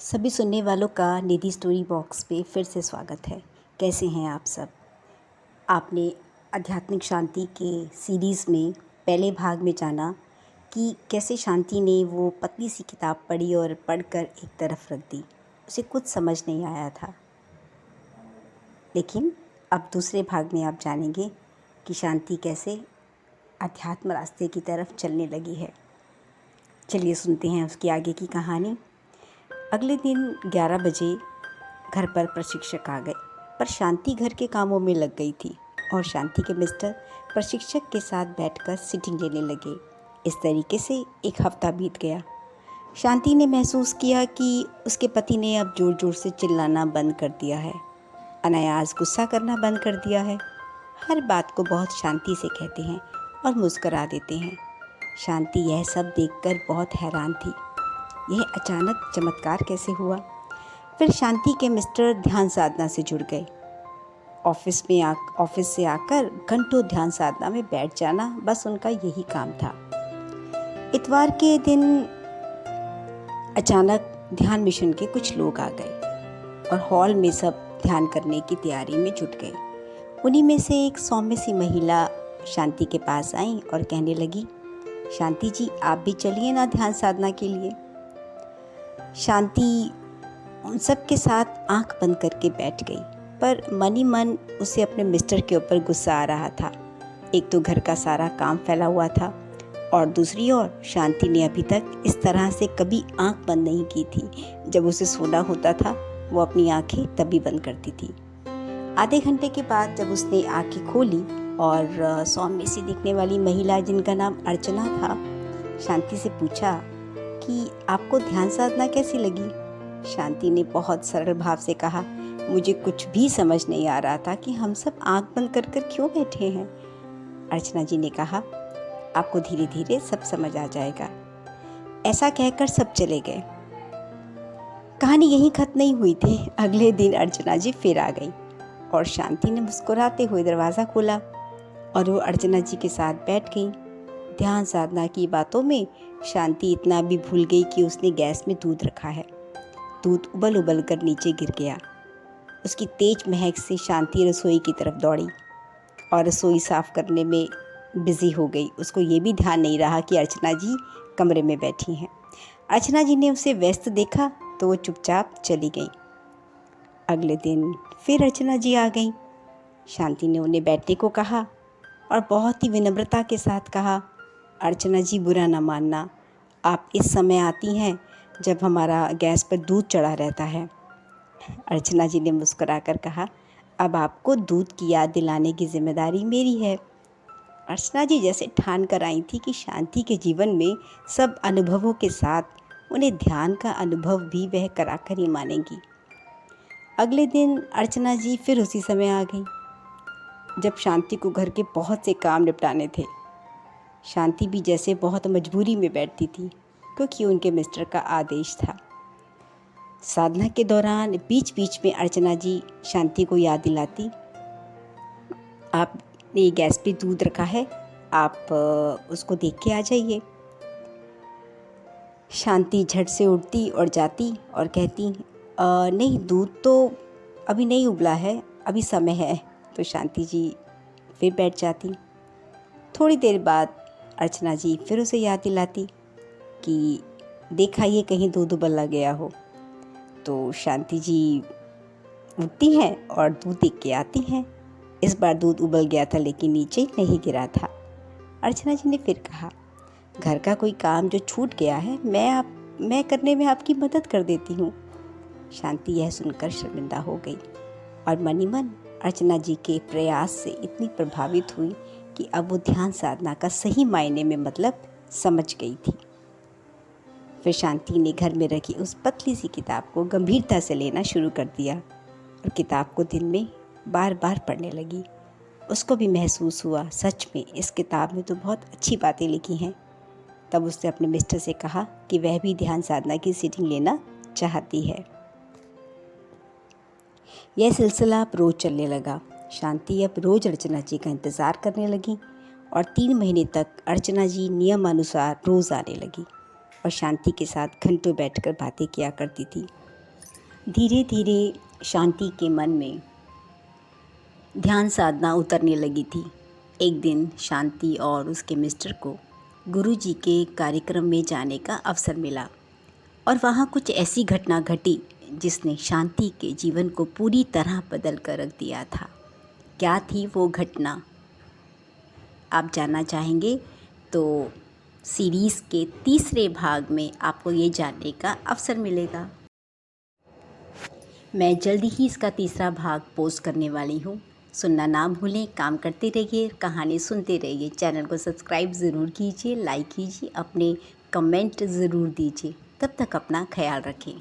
सभी सुनने वालों का निधि स्टोरी बॉक्स पे फिर से स्वागत है। कैसे हैं आप सब? आपने आध्यात्मिक शांति के सीरीज़ में पहले भाग में जाना कि कैसे शांति ने वो पतली सी किताब पढ़ी और पढ़कर एक तरफ रख दी। उसे कुछ समझ नहीं आया था। लेकिन अब दूसरे भाग में आप जानेंगे कि शांति कैसे अध्यात्म रास्ते की तरफ चलने लगी है। चलिए सुनते हैं उसकी आगे की कहानी। अगले दिन 11 बजे घर पर प्रशिक्षक आ गए, पर शांति घर के कामों में लग गई थी और शांति के मिस्टर प्रशिक्षक के साथ बैठकर सिटिंग लेने लगे। इस तरीके से एक हफ्ता बीत गया। शांति ने महसूस किया कि उसके पति ने अब ज़ोर ज़ोर से चिल्लाना बंद कर दिया है, अनायास गुस्सा करना बंद कर दिया है, हर बात को बहुत शांति से कहते हैं और मुस्करा देते हैं। शांति यह सब देखकर बहुत हैरान थी। यह अचानक चमत्कार कैसे हुआ? फिर शांति के मिस्टर ध्यान साधना से जुड़ गए। ऑफिस से आकर घंटों ध्यान साधना में बैठ जाना, बस उनका यही काम था। इतवार के दिन अचानक ध्यान मिशन के कुछ लोग आ गए और हॉल में सब ध्यान करने की तैयारी में जुट गए। उन्हीं में से एक सौम्य सी महिला शांति के पास आई और कहने लगी, शांति जी, आप भी चलिए ना ध्यान साधना के लिए। शांति उन सब के साथ आंख बंद करके बैठ गई, पर मन ही मन उसे अपने मिस्टर के ऊपर गुस्सा आ रहा था। एक तो घर का सारा काम फैला हुआ था और दूसरी ओर शांति ने अभी तक इस तरह से कभी आंख बंद नहीं की थी। जब उसे सोना होता था वो अपनी आंखें तभी बंद करती थी। आधे घंटे के बाद जब उसने आंखें खोली और सौम्य सी दिखने वाली महिला, जिनका नाम अर्चना था, शांति से पूछा कि आपको ध्यान साधना कैसी लगी? शांति ने बहुत सरल भाव से कहा, मुझे कुछ भी समझ नहीं आ रहा था कि हम सब आंख बंद कर कर क्यों बैठे हैं। अर्चना जी ने कहा, आपको धीरे धीरे सब समझ आ जाएगा। ऐसा कहकर सब चले गए। कहानी यहीं खत्म नहीं हुई थी। अगले दिन अर्चना जी फिर आ गई और शांति ने मुस्कुराते हुए दरवाज़ा खोला और वो अर्चना जी के साथ बैठ गई। ध्यान साधना की बातों में शांति इतना भी भूल गई कि उसने गैस में दूध रखा है। दूध उबल उबल कर नीचे गिर गया। उसकी तेज महक से शांति रसोई की तरफ दौड़ी और रसोई साफ करने में बिजी हो गई। उसको ये भी ध्यान नहीं रहा कि अर्चना जी कमरे में बैठी हैं। अर्चना जी ने उसे व्यस्त देखा तो वो चुपचाप चली गई। अगले दिन फिर अर्चना जी आ गई। शांति ने उन्हें बैठने को कहा और बहुत ही विनम्रता के साथ कहा, अर्चना जी, बुरा ना मानना, आप इस समय आती हैं जब हमारा गैस पर दूध चढ़ा रहता है। अर्चना जी ने मुस्कुराकर कहा, अब आपको दूध की याद दिलाने की जिम्मेदारी मेरी है। अर्चना जी जैसे ठान कर आई थी कि शांति के जीवन में सब अनुभवों के साथ उन्हें ध्यान का अनुभव भी वह कराकर ही मानेंगी। अगले दिन अर्चना जी फिर उसी समय आ गई जब शांति को घर के बहुत से काम निपटाने थे। शांति भी जैसे बहुत मजबूरी में बैठती थी क्योंकि उनके मिस्टर का आदेश था। साधना के दौरान बीच बीच में अर्चना जी शांति को याद दिलाती, आपने गैस पे दूध रखा है, आप उसको देख के आ जाइए। शांति झट से उठती और जाती और कहती, नहीं, दूध तो अभी नहीं उबला है, अभी समय है। तो शांति जी फिर बैठ जाती। थोड़ी देर बाद अर्चना जी फिर उसे याद दिलाती कि देखा ये कहीं दूध उबला गया हो। तो शांति जी उठती हैं और दूध देख के आती हैं। इस बार दूध उबल गया था लेकिन नीचे नहीं गिरा था। अर्चना जी ने फिर कहा, घर का कोई काम जो छूट गया है मैं करने में आपकी मदद कर देती हूँ। शांति यह सुनकर शर्मिंदा हो गई और मन ही मन अर्चना जी के प्रयास से इतनी प्रभावित हुई कि अब वो ध्यान साधना का सही मायने में मतलब समझ गई थी। फिर शांति ने घर में रखी उस पतली सी किताब को गंभीरता से लेना शुरू कर दिया और किताब को दिन में बार बार पढ़ने लगी। उसको भी महसूस हुआ, सच में इस किताब में तो बहुत अच्छी बातें लिखी हैं। तब उसने अपने मिस्टर से कहा कि वह भी ध्यान साधना की सीटिंग लेना चाहती है। यह सिलसिला अब रोज़ चलने लगा। शांति अब रोज़ अर्चना जी का इंतज़ार करने लगी और 3 महीने तक अर्चना जी नियमानुसार रोज़ आने लगी और शांति के साथ घंटों बैठकर बातें किया करती थी। धीरे धीरे शांति के मन में ध्यान साधना उतरने लगी थी। एक दिन शांति और उसके मिस्टर को गुरुजी के कार्यक्रम में जाने का अवसर मिला और वहाँ कुछ ऐसी घटना घटी जिसने शांति के जीवन को पूरी तरह बदल कर रख दिया था। क्या थी वो घटना, आप जानना चाहेंगे तो सीरीज़ के तीसरे भाग में आपको ये जानने का अवसर मिलेगा। मैं जल्दी ही इसका तीसरा भाग पोस्ट करने वाली हूँ। सुनना ना भूलें, काम करते रहिए, कहानी सुनते रहिए। चैनल को सब्सक्राइब ज़रूर कीजिए, लाइक कीजिए, अपने कमेंट ज़रूर दीजिए। तब तक अपना ख्याल रखें।